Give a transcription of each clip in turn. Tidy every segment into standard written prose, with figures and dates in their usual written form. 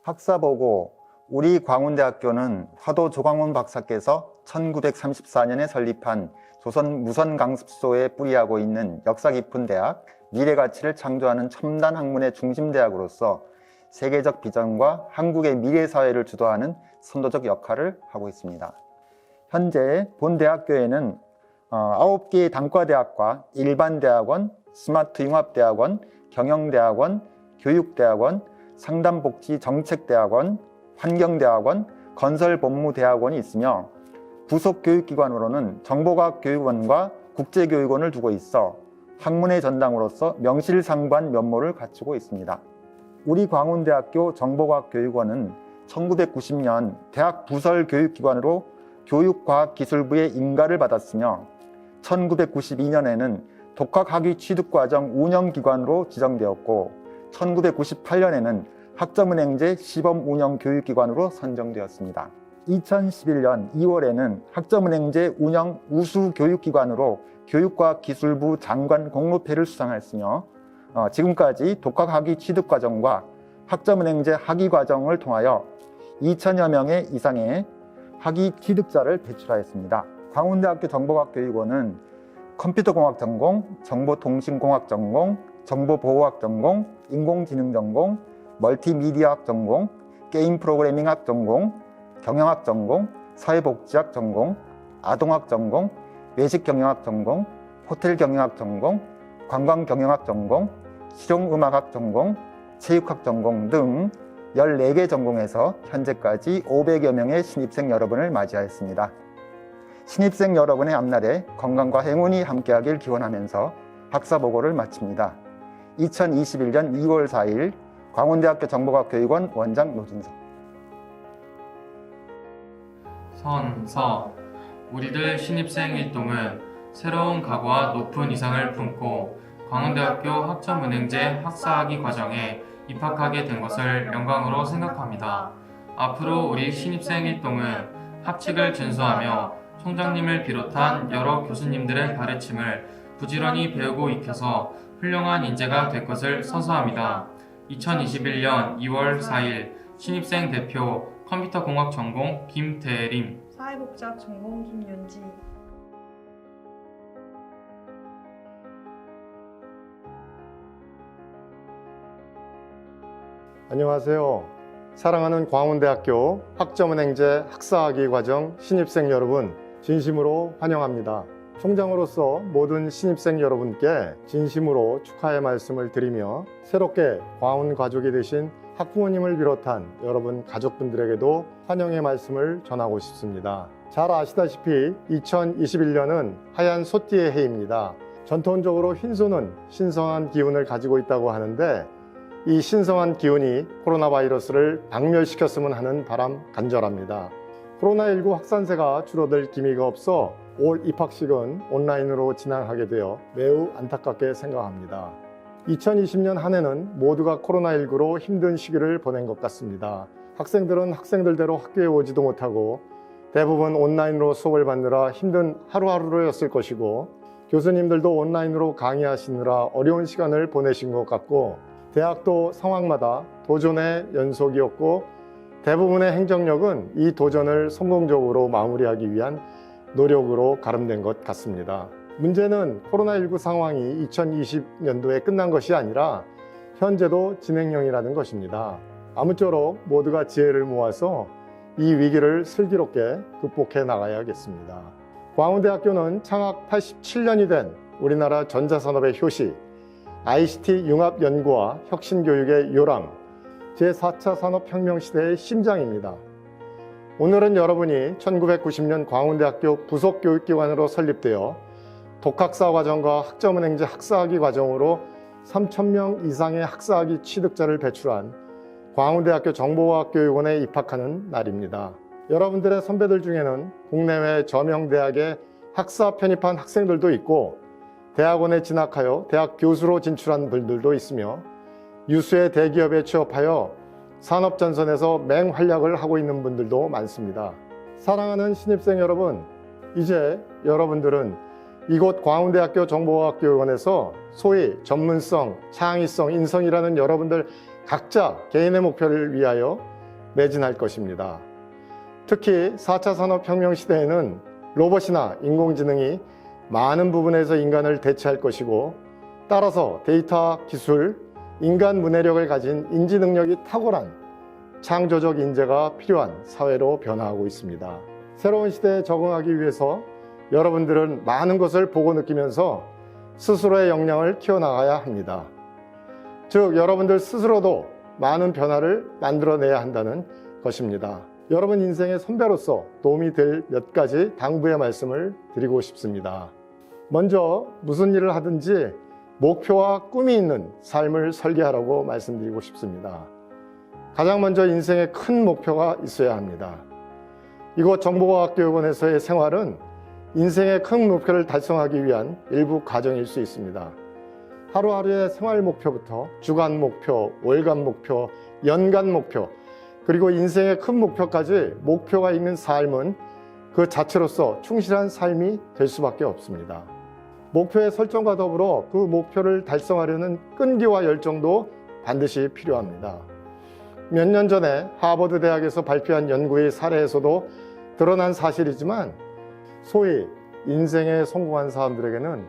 학사보고 우리 광운대학교는 화도 조광훈 박사께서 1934년에 설립한 조선 무선강습소에 뿌리하고 있는 역사 깊은 대학, 미래가치를 창조하는 첨단 학문의 중심대학으로서 세계적 비전과 한국의 미래사회를 주도하는 선도적 역할을 하고 있습니다. 현재 본 대학교에는 9개의 단과대학과 일반대학원, 스마트 융합대학원, 경영대학원, 교육대학원, 상담복지정책대학원, 환경대학원, 건설본무대학원이 있으며 부속 교육기관으로는 정보과학교육원과 국제교육원을 두고 있어 학문의 전당으로서 명실상부한 면모를 갖추고 있습니다. 우리 광운대학교 정보과학교육원은 1990년 대학 부설 교육기관으로 교육과학기술부의 인가를 받았으며 1992년에는 독학학위 취득과정 운영기관으로 지정되었고 1998년에는 학점은행제 시범운영교육기관으로 선정되었습니다. 2011년 2월에는 학점은행제 운영 우수교육기관으로 교육과학기술부 장관 공로패를 수상했으며 지금까지 독학학위 취득과정과 학점은행제 학위과정을 통하여 2천여 명의 이상의 학위 취득자를 배출하였습니다. 광운대학교 정보과학교육원은 컴퓨터공학 전공, 정보통신공학 전공, 정보보호학 전공, 인공지능 전공, 멀티미디어학 전공, 게임 프로그래밍학 전공, 경영학 전공, 사회복지학 전공, 아동학 전공, 외식경영학 전공, 호텔경영학 전공, 관광경영학 전공, 실용음악학 전공, 체육학 전공 등 14개 전공에서 현재까지 500여 명의 신입생 여러분을 맞이하였습니다. 신입생 여러분의 앞날에 건강과 행운이 함께하길 기원하면서 학사보고를 마칩니다. 2021년 2월 4일 광운대학교 정보과학교육원 원장 노진석. 선서 우리들 신입생 일동은 새로운 각오와 높은 이상을 품고 광운대학교 학점은행제 학사학위 과정에 입학하게 된 것을 영광으로 생각합니다. 앞으로 우리 신입생 일동은 합칙을 준수하며 총장님을 비롯한 여러 교수님들의 가르침을 부지런히 배우고 익혀서 훌륭한 인재가 될 것을 선서합니다. 2021년 2월 4일 신입생 대표 컴퓨터공학 전공 김대림, 사회복지학 전공 김윤지. 안녕하세요. 사랑하는 광운대학교 학점은행제 학사학위 과정 신입생 여러분, 진심으로 환영합니다. 총장으로서 모든 신입생 여러분께 진심으로 축하의 말씀을 드리며 새롭게 광운 가족이 되신 학부모님을 비롯한 여러분 가족분들에게도 환영의 말씀을 전하고 싶습니다. 잘 아시다시피 2021년은 하얀 소띠의 해입니다. 전통적으로 흰소는 신성한 기운을 가지고 있다고 하는데 이 신성한 기운이 코로나 바이러스를 박멸시켰으면 하는 바람 간절합니다. 코로나19 확산세가 줄어들 기미가 없어 올 입학식은 온라인으로 진행하게 되어 매우 안타깝게 생각합니다. 2020년 한 해는 모두가 코로나19로 힘든 시기를 보낸 것 같습니다. 학생들은 학생들대로 학교에 오지도 못하고 대부분 온라인으로 수업을 받느라 힘든 하루하루였을 것이고 교수님들도 온라인으로 강의하시느라 어려운 시간을 보내신 것 같고 대학도 상황마다 도전의 연속이었고 대부분의 행정력은 이 도전을 성공적으로 마무리하기 위한 노력으로 가름된 것 같습니다. 문제는 코로나19 상황이 2020년도에 끝난 것이 아니라 현재도 진행형이라는 것입니다. 아무쪼록 모두가 지혜를 모아서 이 위기를 슬기롭게 극복해 나가야겠습니다. 광운대학교는 창학 87년이 된 우리나라 전자산업의 효시, ICT 융합연구와 혁신교육의 요람, 제4차 산업혁명 시대의 심장입니다. 오늘은 여러분이 1990년 광운대학교 부속교육기관으로 설립되어 독학사 과정과 학점은행제 학사학위 과정으로 3,000명 이상의 학사학위 취득자를 배출한 광운대학교 정보과학교육원에 입학하는 날입니다. 여러분들의 선배들 중에는 국내외 저명대학에 학사 편입한 학생들도 있고 대학원에 진학하여 대학 교수로 진출한 분들도 있으며 유수의 대기업에 취업하여 산업전선에서 맹활약을 하고 있는 분들도 많습니다. 사랑하는 신입생 여러분, 이제 여러분들은 이곳 광운대학교 정보과학교육원에서 소위 전문성, 창의성, 인성이라는 여러분들 각자 개인의 목표를 위하여 매진할 것입니다. 특히 4차 산업혁명 시대에는 로봇이나 인공지능이 많은 부분에서 인간을 대체할 것이고, 따라서 데이터 기술, 인간 문해력을 가진 인지 능력이 탁월한 창조적 인재가 필요한 사회로 변화하고 있습니다. 새로운 시대에 적응하기 위해서 여러분들은 많은 것을 보고 느끼면서 스스로의 역량을 키워나가야 합니다. 즉, 여러분들 스스로도 많은 변화를 만들어내야 한다는 것입니다. 여러분 인생의 선배로서 도움이 될 몇 가지 당부의 말씀을 드리고 싶습니다. 먼저 무슨 일을 하든지 목표와 꿈이 있는 삶을 설계하라고 말씀드리고 싶습니다. 가장 먼저 인생에 큰 목표가 있어야 합니다. 이곳 정보과학교육원에서의 생활은 인생의 큰 목표를 달성하기 위한 일부 과정일 수 있습니다. 하루하루의 생활 목표부터 주간 목표, 월간 목표, 연간 목표, 그리고 인생의 큰 목표까지 목표가 있는 삶은 그 자체로서 충실한 삶이 될 수밖에 없습니다. 목표의 설정과 더불어 그 목표를 달성하려는 끈기와 열정도 반드시 필요합니다. 몇 년 전에 하버드 대학에서 발표한 연구의 사례에서도 드러난 사실이지만, 소위 인생에 성공한 사람들에게는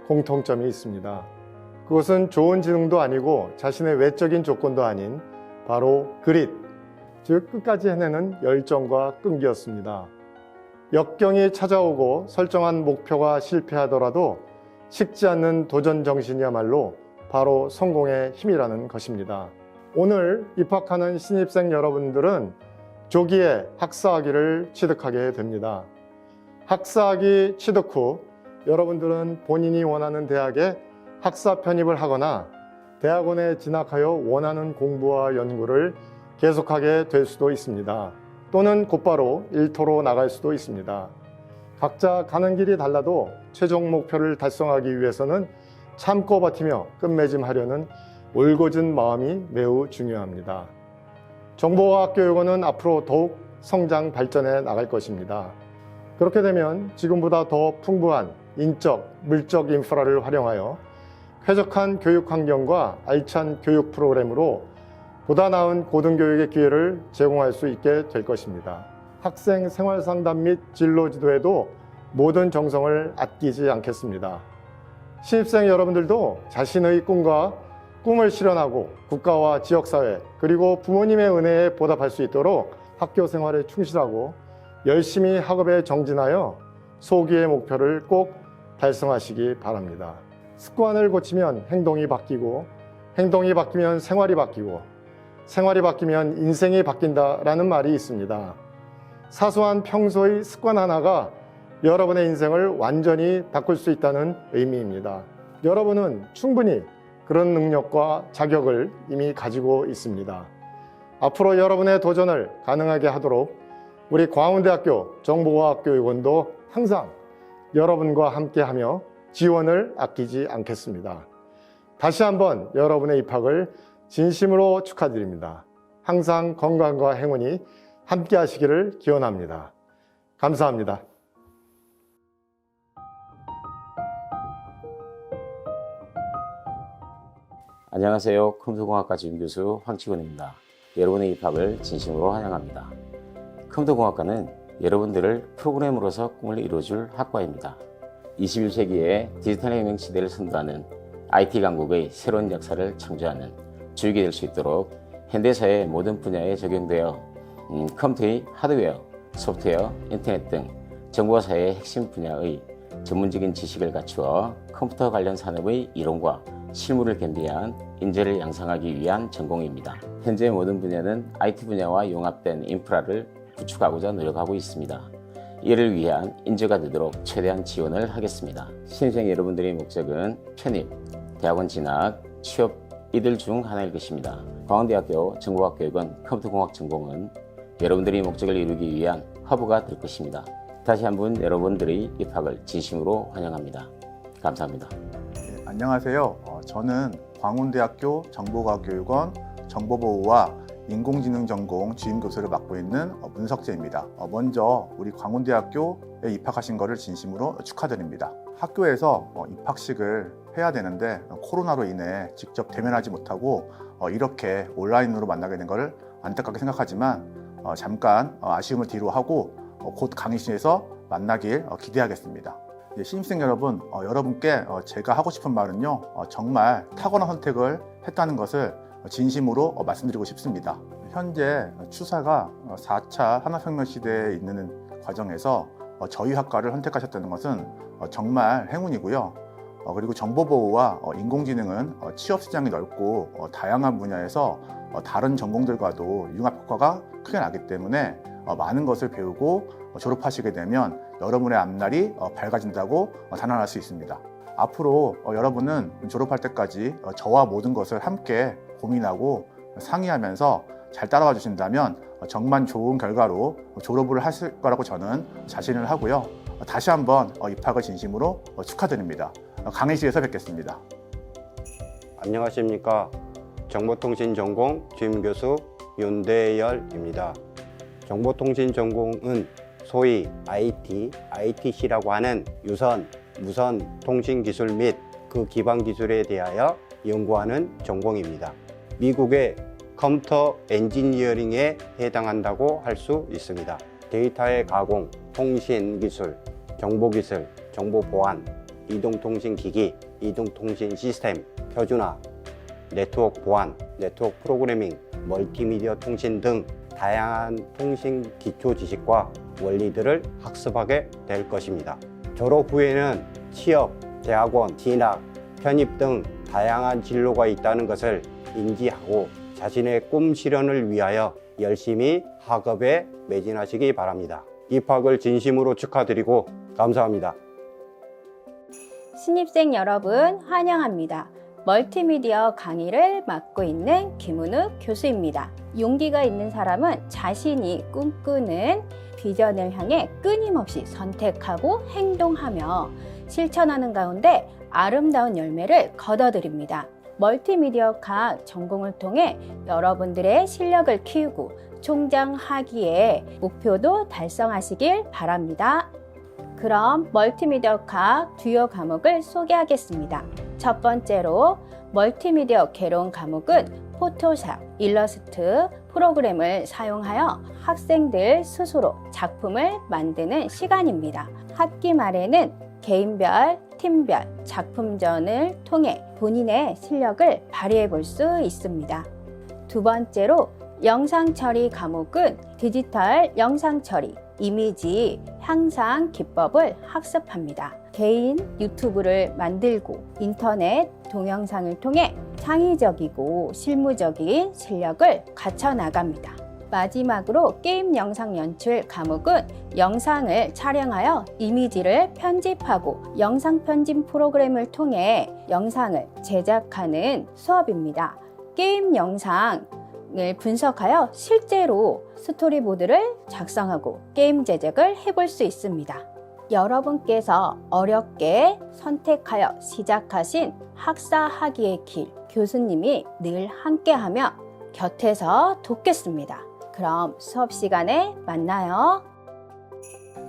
공통점이 있습니다. 그것은 좋은 지능도 아니고 자신의 외적인 조건도 아닌 바로 그릿, 즉 끝까지 해내는 열정과 끈기였습니다. 역경이 찾아오고 설정한 목표가 실패하더라도 식지 않는 도전 정신이야말로 바로 성공의 힘이라는 것입니다. 오늘 입학하는 신입생 여러분들은 조기에 학사학위를 취득하게 됩니다. 학사학위 취득 후 여러분들은 본인이 원하는 대학에 학사 편입을 하거나 대학원에 진학하여 원하는 공부와 연구를 계속하게 될 수도 있습니다. 또는 곧바로 일터로 나갈 수도 있습니다. 각자 가는 길이 달라도 최종 목표를 달성하기 위해서는 참고 버티며 끝맺음하려는 올곧은 마음이 매우 중요합니다. 정보과학교육원은 앞으로 더욱 성장 발전해 나갈 것입니다. 그렇게 되면 지금보다 더 풍부한 인적, 물적 인프라를 활용하여 쾌적한 교육 환경과 알찬 교육 프로그램으로 보다 나은 고등교육의 기회를 제공할 수 있게 될 것입니다. 학생 생활 상담 및 진로 지도에도 모든 정성을 아끼지 않겠습니다. 신입생 여러분들도 자신의 꿈을 실현하고 국가와 지역사회 그리고 부모님의 은혜에 보답할 수 있도록 학교 생활에 충실하고 열심히 학업에 정진하여 소기의 목표를 꼭 달성하시기 바랍니다. 습관을 고치면 행동이 바뀌고, 행동이 바뀌면 생활이 바뀌고, 생활이 바뀌면 인생이 바뀐다라는 말이 있습니다. 사소한 평소의 습관 하나가 여러분의 인생을 완전히 바꿀 수 있다는 의미입니다. 여러분은 충분히 그런 능력과 자격을 이미 가지고 있습니다. 앞으로 여러분의 도전을 가능하게 하도록 우리 광운대학교 정보과학교육원도 항상 여러분과 함께하며 지원을 아끼지 않겠습니다. 다시 한번 여러분의 입학을 진심으로 축하드립니다. 항상 건강과 행운이 함께 하시기를 기원합니다. 감사합니다. 안녕하세요. 컴퓨터공학과准교수 황치곤입니다. 여러분의 입학을 진심으로 환영합니다. 컴퓨터공학과는 여러분들을 프로그래머로서 꿈을 이루어줄 학과입니다. 21세기의 디지털 혁명 시대를 선도하는 IT 강국의 새로운 역사를 창조하는 주역이 될 수 있도록 현대사의 모든 분야에 적용되어 컴퓨터의 하드웨어, 소프트웨어, 인터넷 등 정보사의 핵심 분야의 전문적인 지식을 갖추어 컴퓨터 관련 산업의 이론과 실무를 겸비한 인재를 양성하기 위한 전공입니다. 현재 모든 분야는 IT 분야와 융합된 인프라를 구축하고자 노력하고 있습니다. 이를 위한 인재가 되도록 최대한 지원을 하겠습니다. 신입생 여러분들의 목적은 편입, 대학원 진학, 취업 이들 중 하나일 것입니다. 광운대학교 정보과학교육원 컴퓨터공학 전공은 여러분들의 목적을 이루기 위한 허브가 될 것입니다. 다시 한번 여러분들의 입학을 진심으로 환영합니다. 감사합니다. 네, 안녕하세요. 저는 광운대학교 정보과학교육원 정보보호와 인공지능 전공 주임교수를 맡고 있는 문석재입니다. 먼저 우리 광운대학교에 입학하신 것을 진심으로 축하드립니다. 학교에서 입학식을 해야 되는데 코로나로 인해 직접 대면하지 못하고 이렇게 온라인으로 만나게 된 것을 안타깝게 생각하지만 잠깐 아쉬움을 뒤로 하고 곧 강의실에서 만나길 기대하겠습니다. 신입생 여러분, 여러분께 제가 하고 싶은 말은요, 정말 탁월한 선택을 했다는 것을 진심으로 말씀드리고 싶습니다. 현재 추사가 4차 산업혁명 시대에 있는 과정에서 저희 학과를 선택하셨다는 것은 정말 행운이고요. 그리고 정보보호와 인공지능은 취업 시장이 넓고 다양한 분야에서 다른 전공들과도 융합 효과가 크게 나기 때문에 많은 것을 배우고 졸업하시게 되면 여러분의 앞날이 밝아진다고 단언할 수 있습니다. 앞으로 여러분은 졸업할 때까지 저와 모든 것을 함께 고민하고 상의하면서 잘 따라와 주신다면 정말 좋은 결과로 졸업을 하실 거라고 저는 자신을 하고요. 다시 한번 입학을 진심으로 축하드립니다. 강의실에서 뵙겠습니다. 안녕하십니까. 정보통신 전공 주임교수 윤대열입니다. 정보통신 전공은 소위 IT, ITC라고 하는 유선, 무선 통신기술 및 그 기반 기술에 대하여 연구하는 전공입니다. 미국의 컴퓨터 엔지니어링에 해당한다고 할 수 있습니다. 데이터의 가공, 통신기술, 정보기술, 정보보안, 이동통신기기, 이동통신 시스템, 표준화, 네트워크 보안, 네트워크 프로그래밍, 멀티미디어 통신 등 다양한 통신 기초 지식과 원리들을 학습하게 될 것입니다. 졸업 후에는 취업, 대학원, 진학, 편입 등 다양한 진로가 있다는 것을 인지하고 자신의 꿈 실현을 위하여 열심히 학업에 매진하시기 바랍니다. 입학을 진심으로 축하드리고 감사합니다. 신입생 여러분 환영합니다. 멀티미디어 강의를 맡고 있는 김은우 교수입니다. 용기가 있는 사람은 자신이 꿈꾸는 비전을 향해 끊임없이 선택하고 행동하며 실천하는 가운데 아름다운 열매를 거둬들입니다. 멀티미디어학 전공을 통해 여러분들의 실력을 키우고 총장하기에 목표도 달성하시길 바랍니다. 그럼 멀티미디어학 주요 과목을 소개하겠습니다. 첫 번째로 멀티미디어 개론 과목은 포토샵, 일러스트, 프로그램을 사용하여 학생들 스스로 작품을 만드는 시간입니다. 학기 말에는 개인별, 팀별 작품전을 통해 본인의 실력을 발휘해 볼 수 있습니다. 두 번째로 영상 처리 과목은 디지털 영상 처리, 이미지 향상 기법을 학습합니다. 개인 유튜브를 만들고 인터넷 동영상을 통해 창의적이고 실무적인 실력을 갖춰 나갑니다. 마지막으로 게임 영상 연출 과목은 영상을 촬영하여 이미지를 편집하고 영상 편집 프로그램을 통해 영상을 제작하는 수업입니다. 게임 영상을 분석하여 실제로 스토리보드를 작성하고 게임 제작을 해볼 수 있습니다. 여러분께서 어렵게 선택하여 시작하신 학사학위의 길, 교수님이 늘 함께하며 곁에서 돕겠습니다. 그럼 수업 시간에 만나요.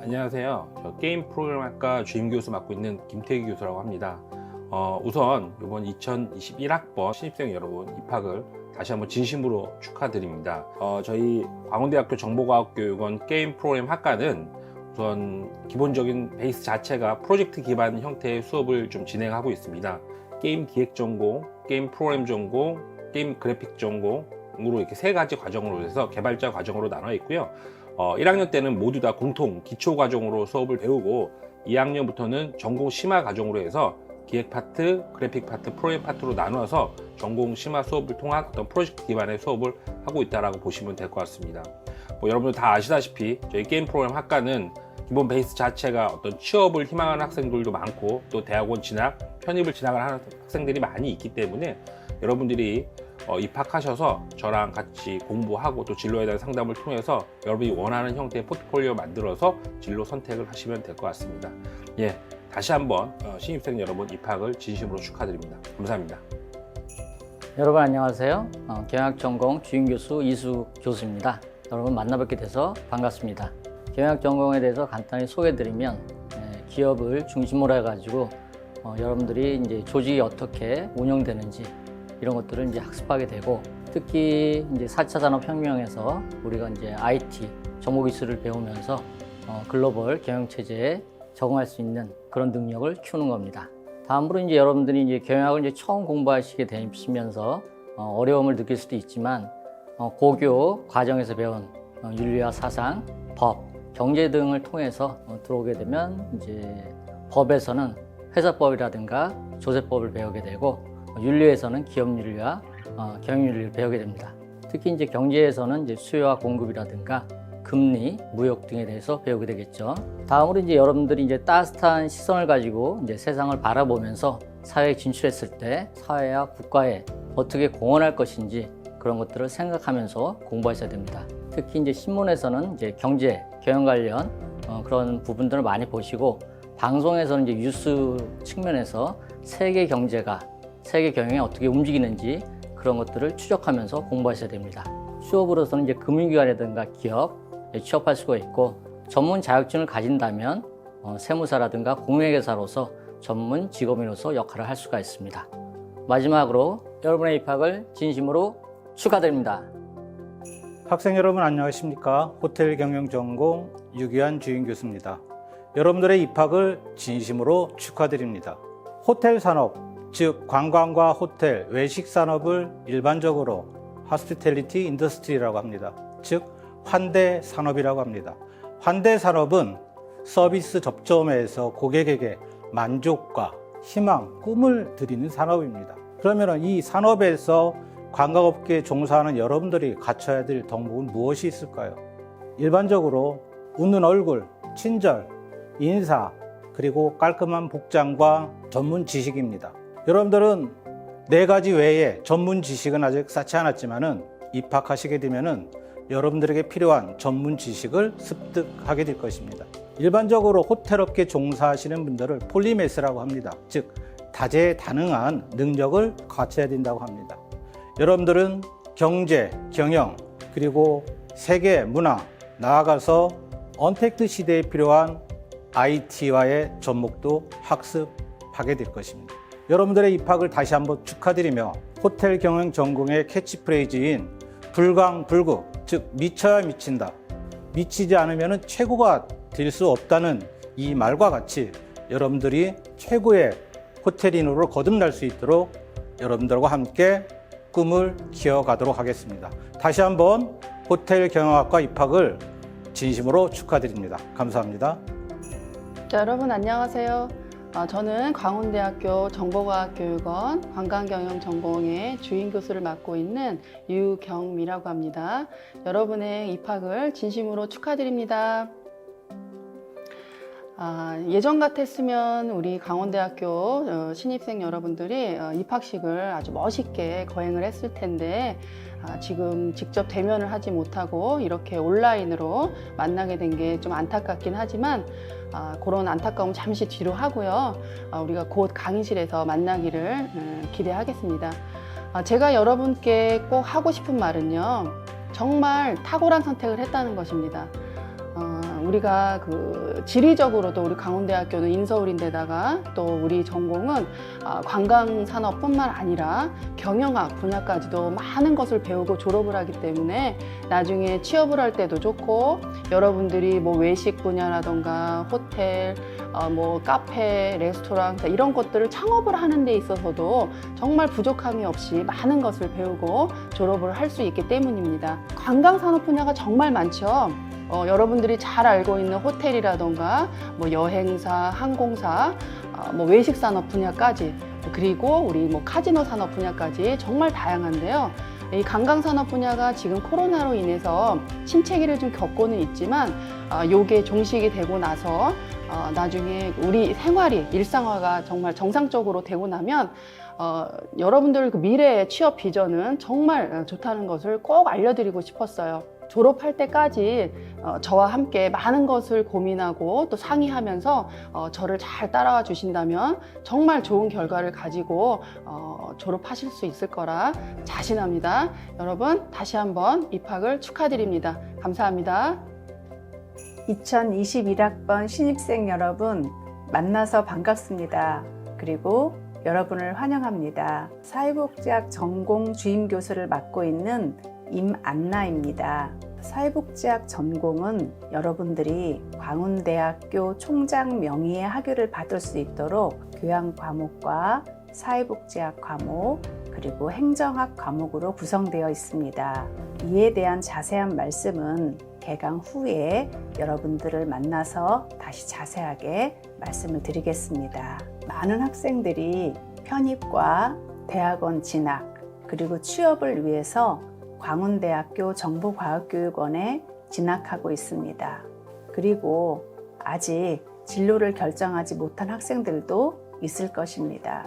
안녕하세요. 저 게임 프로그램학과 주임교수 맡고 있는 김태기 교수라고 합니다. 우선 이번 2021학번 신입생 여러분 입학을 다시 한번 진심으로 축하드립니다. 저희 광운대학교 정보과학교육원 게임 프로그램 학과는 우선 기본적인 베이스 자체가 프로젝트 기반 형태의 수업을 좀 진행하고 있습니다. 게임 기획 전공, 게임 프로그램 전공, 게임 그래픽 전공으로 이렇게 세 가지 과정으로 해서 개발자 과정으로 나눠 있고요. 1학년 때는 모두 다 공통 기초 과정으로 수업을 배우고 2학년부터는 전공 심화 과정으로 해서 기획 파트, 그래픽 파트, 프로그램 파트로 나눠서 전공 심화 수업을 통한 어떤 프로젝트 기반의 수업을 하고 있다라고 보시면 될 것 같습니다. 여러분들 다 아시다시피 저희 게임 프로그램 학과는 기본 베이스 자체가 어떤 취업을 희망하는 학생들도 많고 또 대학원 진학, 편입을 진학을 하는 학생들이 많이 있기 때문에 여러분들이 입학하셔서 저랑 같이 공부하고 또 진로에 대한 상담을 통해서 여러분이 원하는 형태의 포트폴리오 만들어서 진로 선택을 하시면 될 것 같습니다. 예, 다시 한번 신입생 여러분 입학을 진심으로 축하드립니다. 감사합니다. 여러분 안녕하세요. 경영학전공 주임교수 이수욱 교수입니다. 여러분 만나뵙게 돼서 반갑습니다. 경영학전공에 대해서 간단히 소개해드리면 기업을 중심으로 해가지고 여러분들이 이제 조직이 어떻게 운영되는지 이런 것들을 이제 학습하게 되고 특히 이제 4차 산업혁명에서 우리가 이제 IT, 정보기술을 배우면서 글로벌 경영체제에 적응할 수 있는 그런 능력을 키우는 겁니다. 다음으로 이제 여러분들이 이제 경영학을 이제 처음 공부하시게 되시면서 어려움을 느낄 수도 있지만 고교 과정에서 배운 윤리와 사상, 법, 경제 등을 통해서 들어오게 되면 이제 법에서는 회사법이라든가 조세법을 배우게 되고 윤리에서는 기업윤리와 경영윤리를 배우게 됩니다. 특히 이제 경제에서는 이제 수요와 공급이라든가 금리, 무역 등에 대해서 배우게 되겠죠. 다음으로 이제 여러분들이 이제 따뜻한 시선을 가지고 이제 세상을 바라보면서 사회에 진출했을 때 사회와 국가에 어떻게 공헌할 것인지 그런 것들을 생각하면서 공부하셔야 됩니다. 특히 이제 신문에서는 이제 경제, 경영 관련 그런 부분들을 많이 보시고 방송에서는 이제 뉴스 측면에서 세계 경제가 세계 경영이 어떻게 움직이는지 그런 것들을 추적하면서 공부하셔야 됩니다. 취업으로서는 이제 금융기관이라든가 기업 취업할 수가 있고 전문 자격증을 가진다면 세무사라든가 공인회계사로서 전문 직업인으로서 역할을 할 수가 있습니다. 마지막으로 여러분의 입학을 진심으로 축하드립니다. 학생 여러분 안녕하십니까? 호텔 경영 전공 유기환 주임 교수입니다. 여러분들의 입학을 진심으로 축하드립니다. 호텔 산업, 즉 관광과 호텔, 외식 산업을 일반적으로 hospitality industry라고 합니다. 즉 환대 산업이라고 합니다. 환대 산업은 서비스 접점에서 고객에게 만족과 희망, 꿈을 드리는 산업입니다. 그러면 이 산업에서 관광업계에 종사하는 여러분들이 갖춰야 될 덕목은 무엇이 있을까요? 일반적으로 웃는 얼굴, 친절, 인사, 그리고 깔끔한 복장과 전문 지식입니다. 여러분들은 4가지 외에 전문 지식은 아직 쌓지 않았지만은 입학하시게 되면은 여러분들에게 필요한 전문 지식을 습득하게 될 것입니다. 일반적으로 호텔업계 종사하시는 분들을 폴리매스라고 합니다. 즉 다재다능한 능력을 갖춰야 된다고 합니다. 여러분들은 경제, 경영, 그리고 세계 문화, 나아가서 언택트 시대에 필요한 IT와의 접목도 학습하게 될 것입니다. 여러분들의 입학을 다시 한번 축하드리며 호텔 경영 전공의 캐치프레이즈인 불광불급, 즉 미쳐야 미친다, 미치지 않으면 최고가 될 수 없다는 이 말과 같이 여러분들이 최고의 호텔인으로 거듭날 수 있도록 여러분들과 함께 꿈을 키워가도록 하겠습니다. 다시 한번 호텔 경영학과 입학을 진심으로 축하드립니다. 감사합니다. 자, 여러분 안녕하세요. 저는 광운대학교 정보과학교육원 관광경영전공의 주임 교수를 맡고 있는 유경미라고 합니다. 여러분의 입학을 진심으로 축하드립니다. 예전 같았으면 우리 강원대학교 신입생 여러분들이 입학식을 아주 멋있게 거행을 했을 텐데 지금 직접 대면을 하지 못하고 이렇게 온라인으로 만나게 된 게 좀 안타깝긴 하지만 그런 안타까움 잠시 뒤로 하고요. 우리가 곧 강의실에서 만나기를 기대하겠습니다. 제가 여러분께 꼭 하고 싶은 말은요. 정말 탁월한 선택을 했다는 것입니다. 우리가 지리적으로도 우리 강원대학교는 인서울인데다가 또 우리 전공은 관광산업뿐만 아니라 경영학 분야까지도 많은 것을 배우고 졸업을 하기 때문에 나중에 취업을 할 때도 좋고 여러분들이 뭐 외식 분야라던가 호텔, 뭐 카페, 레스토랑 이런 것들을 창업을 하는 데 있어서도 정말 부족함이 없이 많은 것을 배우고 졸업을 할 수 있기 때문입니다. 관광산업 분야가 정말 많죠. 여러분들이 잘 알고 있는 호텔이라던가 뭐 여행사, 항공사, 뭐 외식 산업 분야까지 그리고 우리 뭐 카지노 산업 분야까지 정말 다양한데요. 이 관광 산업 분야가 지금 코로나로 인해서 침체기를 좀 겪고는 있지만 요게 종식이 되고 나서 나중에 우리 생활이 일상화가 정말 정상적으로 되고 나면 여러분들 그 미래의 취업 비전은 정말 좋다는 것을 꼭 알려드리고 싶었어요. 졸업할 때까지 저와 함께 많은 것을 고민하고 또 상의하면서 저를 잘 따라와 주신다면 정말 좋은 결과를 가지고 졸업하실 수 있을 거라 자신합니다. 여러분 다시 한번 입학을 축하드립니다. 감사합니다. 2021학번 신입생 여러분 만나서 반갑습니다. 그리고 여러분을 환영합니다. 사회복지학 전공 주임교수를 맡고 있는 임안나입니다. 사회복지학 전공은 여러분들이 광운대학교 총장 명의의 학위를 받을 수 있도록 교양 과목과 사회복지학 과목 그리고 행정학 과목으로 구성되어 있습니다. 이에 대한 자세한 말씀은 개강 후에 여러분들을 만나서 다시 자세하게 말씀을 드리겠습니다. 많은 학생들이 편입과 대학원 진학 그리고 취업을 위해서 광운대학교 정보과학교육원에 진학하고 있습니다. 그리고 아직 진로를 결정하지 못한 학생들도 있을 것입니다.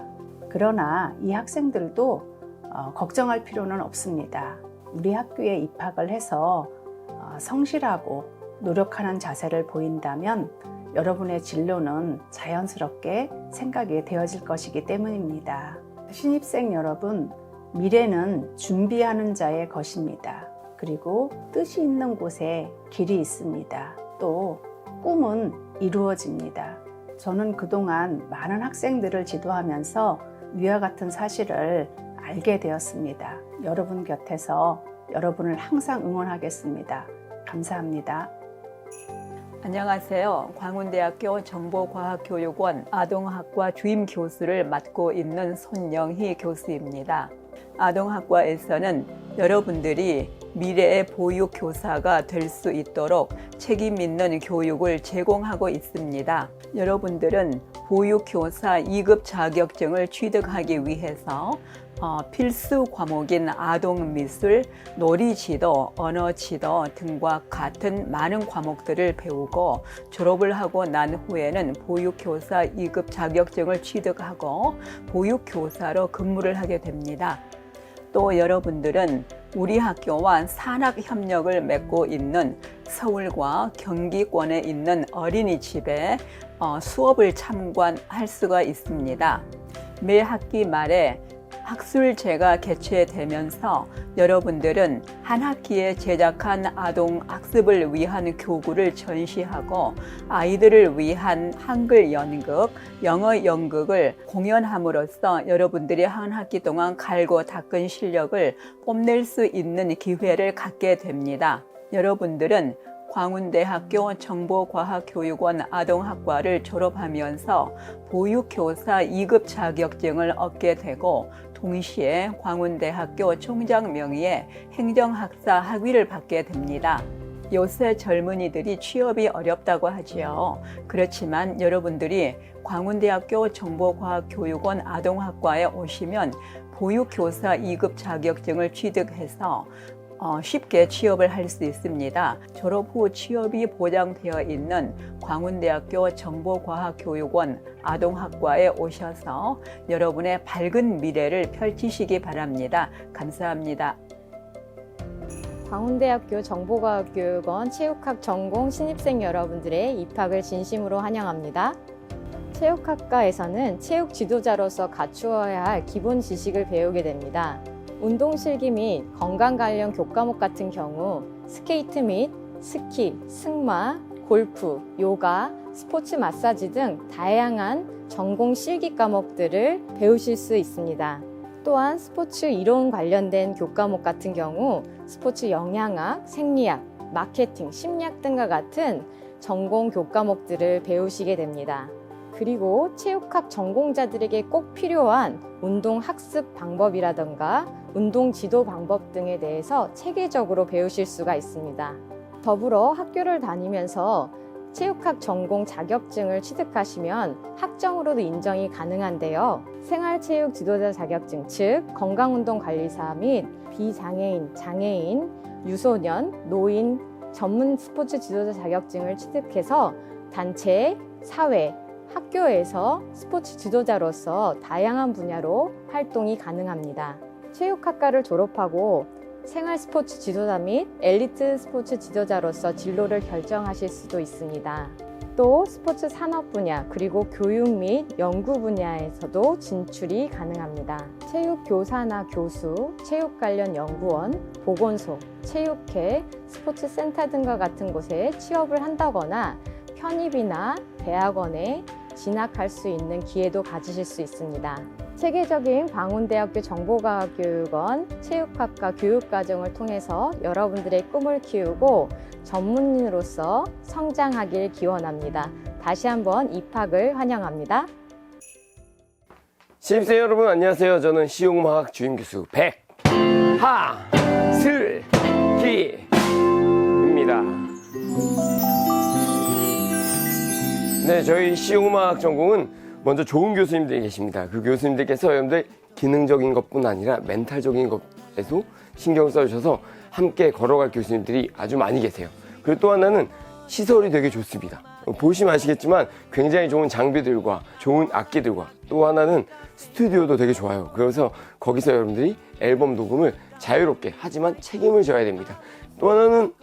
그러나 이 학생들도 걱정할 필요는 없습니다. 우리 학교에 입학을 해서 성실하고 노력하는 자세를 보인다면 여러분의 진로는 자연스럽게 생각이 되어질 것이기 때문입니다. 신입생 여러분, 미래는 준비하는 자의 것입니다. 그리고 뜻이 있는 곳에 길이 있습니다. 또 꿈은 이루어집니다. 저는 그동안 많은 학생들을 지도하면서 위와 같은 사실을 알게 되었습니다. 여러분 곁에서 여러분을 항상 응원하겠습니다. 감사합니다. 안녕하세요. 광운대학교 정보과학교육원 아동학과 주임교수를 맡고 있는 손영희 교수입니다. 아동학과에서는 여러분들이 미래의 보육교사가 될 수 있도록 책임 있는 교육을 제공하고 있습니다. 여러분들은 보육교사 2급 자격증을 취득하기 위해서 필수 과목인 아동미술, 놀이지도, 언어지도 등과 같은 많은 과목들을 배우고 졸업을 하고 난 후에는 보육교사 2급 자격증을 취득하고 보육교사로 근무를 하게 됩니다. 또 여러분들은 우리 학교와 산학협력을 맺고 있는 서울과 경기권에 있는 어린이집에 수업을 참관할 수가 있습니다. 매 학기 말에 학술제가 개최되면서 여러분들은 한 학기에 제작한 아동 학습을 위한 교구를 전시하고 아이들을 위한 한글 연극, 영어 연극을 공연함으로써 여러분들이 한 학기 동안 갈고 닦은 실력을 뽐낼 수 있는 기회를 갖게 됩니다. 여러분들은 광운대학교 정보과학교육원 아동학과를 졸업하면서 보육교사 2급 자격증을 얻게 되고 동시에 광운대학교 총장 명의의 행정학사 학위를 받게 됩니다. 요새 젊은이들이 취업이 어렵다고 하지요. 그렇지만 여러분들이 광운대학교 정보과학교육원 아동학과에 오시면 보육교사 2급 자격증을 취득해서 쉽게 취업을 할 수 있습니다. 졸업 후 취업이 보장되어 있는 광운대학교 정보과학교육원 아동학과에 오셔서 여러분의 밝은 미래를 펼치시기 바랍니다. 감사합니다. 광운대학교 정보과학교육원 체육학 전공 신입생 여러분들의 입학을 진심으로 환영합니다. 체육학과에서는 체육 지도자로서 갖추어야 할 기본 지식을 배우게 됩니다. 운동실기 및 건강 관련 교과목 같은 경우 스케이트 및 스키, 승마, 골프, 요가, 스포츠 마사지 등 다양한 전공 실기 과목들을 배우실 수 있습니다. 또한 스포츠 이론 관련된 교과목 같은 경우 스포츠 영양학, 생리학, 마케팅, 심리학 등과 같은 전공 교과목들을 배우시게 됩니다. 그리고 체육학 전공자들에게 꼭 필요한 운동 학습 방법이라던가 운동 지도 방법 등에 대해서 체계적으로 배우실 수가 있습니다. 더불어 학교를 다니면서 체육학 전공 자격증을 취득하시면 학점으로도 인정이 가능한데요. 생활체육 지도자 자격증, 즉 건강운동관리사 및 비장애인, 장애인, 유소년, 노인 전문 스포츠 지도자 자격증을 취득해서 단체, 사회, 학교에서 스포츠 지도자로서 다양한 분야로 활동이 가능합니다. 체육학과를 졸업하고 생활 스포츠 지도자 및 엘리트 스포츠 지도자로서 진로를 결정하실 수도 있습니다. 또 스포츠 산업 분야 그리고 교육 및 연구 분야에서도 진출이 가능합니다. 체육 교사나 교수, 체육 관련 연구원, 보건소, 체육회, 스포츠 센터 등과 같은 곳에 취업을 한다거나 편입이나 대학원에 진학할 수 있는 기회도 가지실 수 있습니다. 체계적인 광운대학교 정보과학교육원 체육학과 교육과정을 통해서 여러분들의 꿈을 키우고 전문인으로서 성장하길 기원합니다. 다시 한번 입학을 환영합니다. 신입생 여러분 안녕하세요. 저는 시용마학 주임교수 백하슬기입니다. 네, 저희 시용마학 전공은 먼저 좋은 교수님들이 계십니다. 그 교수님들께서 여러분들 기능적인 것뿐 아니라 멘탈적인 것에도 신경 써주셔서 함께 걸어갈 교수님들이 아주 많이 계세요. 그리고 또 하나는 시설이 되게 좋습니다. 보시면 아시겠지만 굉장히 좋은 장비들과 좋은 악기들과 또 하나는 스튜디오도 되게 좋아요. 그래서 거기서 여러분들이 앨범 녹음을 자유롭게 하지만 책임을 져야 됩니다. 또 하나는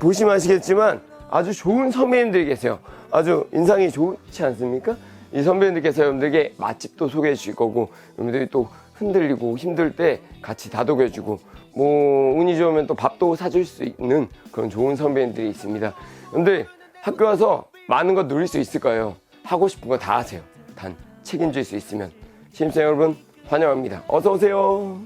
보시면 아시겠지만 아주 좋은 선배님들이 계세요. 아주 인상이 좋지 않습니까? 이 선배님들께서 여러분들에게 맛집도 소개해 주실 거고 여러분들이 또 흔들리고 힘들 때 같이 다독여주고 뭐 운이 좋으면 또 밥도 사줄 수 있는 그런 좋은 선배님들이 있습니다. 여러분들 학교 와서 많은 것 누릴 수 있을까요? 하고 싶은 거 다 하세요. 단 책임질 수 있으면. 신입생 여러분 환영합니다. 어서 오세요.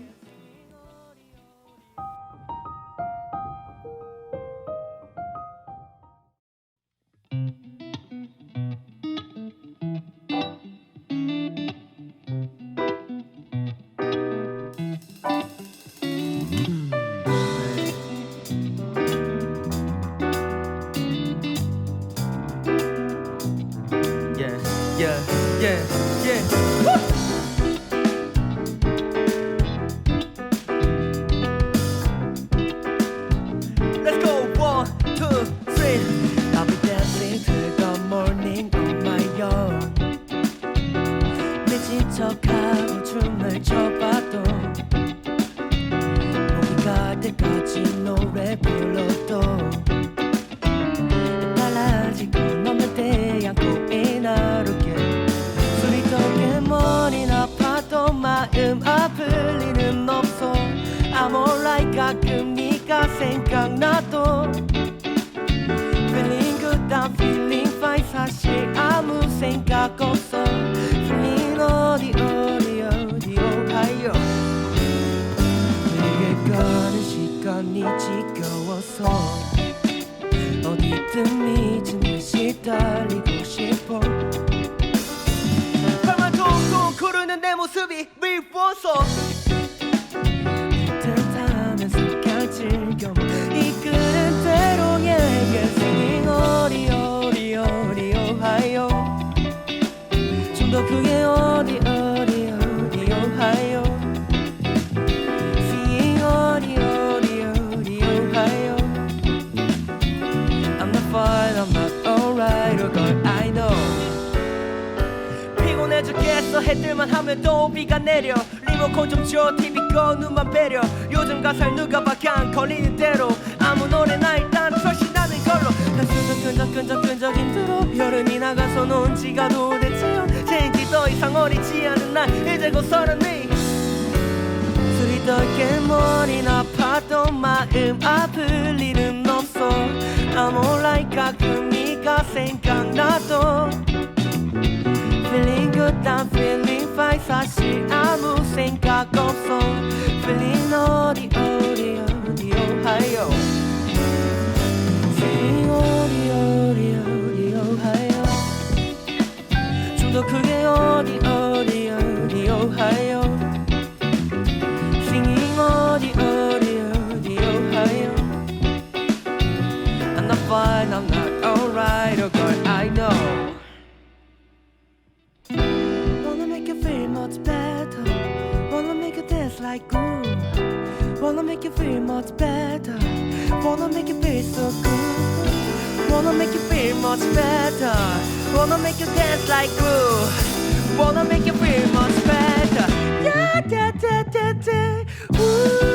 Let's go, 1, 2, 3. I'll be dancing till the morning on my own. 미친 척하고 춤을 춰봐도 목이 갈 때까지 노래 불러도 달라질 건 없는데 않고 이나르게 술이 더 머리 아파도 마음 아플 일은 없어 I'm alright 가끔 네가 생각나도 Feeling good I'm feeling fine 사실 아무 생각 없어 Feeling 어디 오하요 내게 가는 시간이 지겨워서 어디든 미친 듯이 달리고 싶어 발만 퉁퉁 구르는 내 모습이 미워서 듯하면서 그냥 즐겨 이끄는 대로 Singing 어디 오하요 좀 더 크게 어디 오하요 Singing 어디 오하요 I'm not fine I'm not alright oh girl I know 피곤해 죽겠어 해뜰만 하면 또 비가 내려 리모컨 좀 줘 TV 꺼 눈만 배려 요즘 가사를 누가 박한 걸리는 대로 아무 노래나 일단 철신나는 걸로 난 끈적 힘들어 여름이 나가서 논 지가 도대체요 생기 더 이상 어리지 않은 날 이제 곧 서른이 술이 덜게 머리 아파도 마음 아플 일은 없어 I'm alright 가끔 네가 생각나도 Feeling good I'm feeling fine 사실 아무 생각 없어 Feeling 어디 오하요 Feeling 어디 오하요 좀 더 크게 어디 오하요 Singing 어디 오하요 I'm not fine I'm not alright oh girl I know Wanna make you feel much better Wanna make you dance like ooh Wanna make you feel much better Wanna make you feel so good Wanna make you feel much better Wanna make you dance like ooh Wanna make you feel much better Yeah, ooh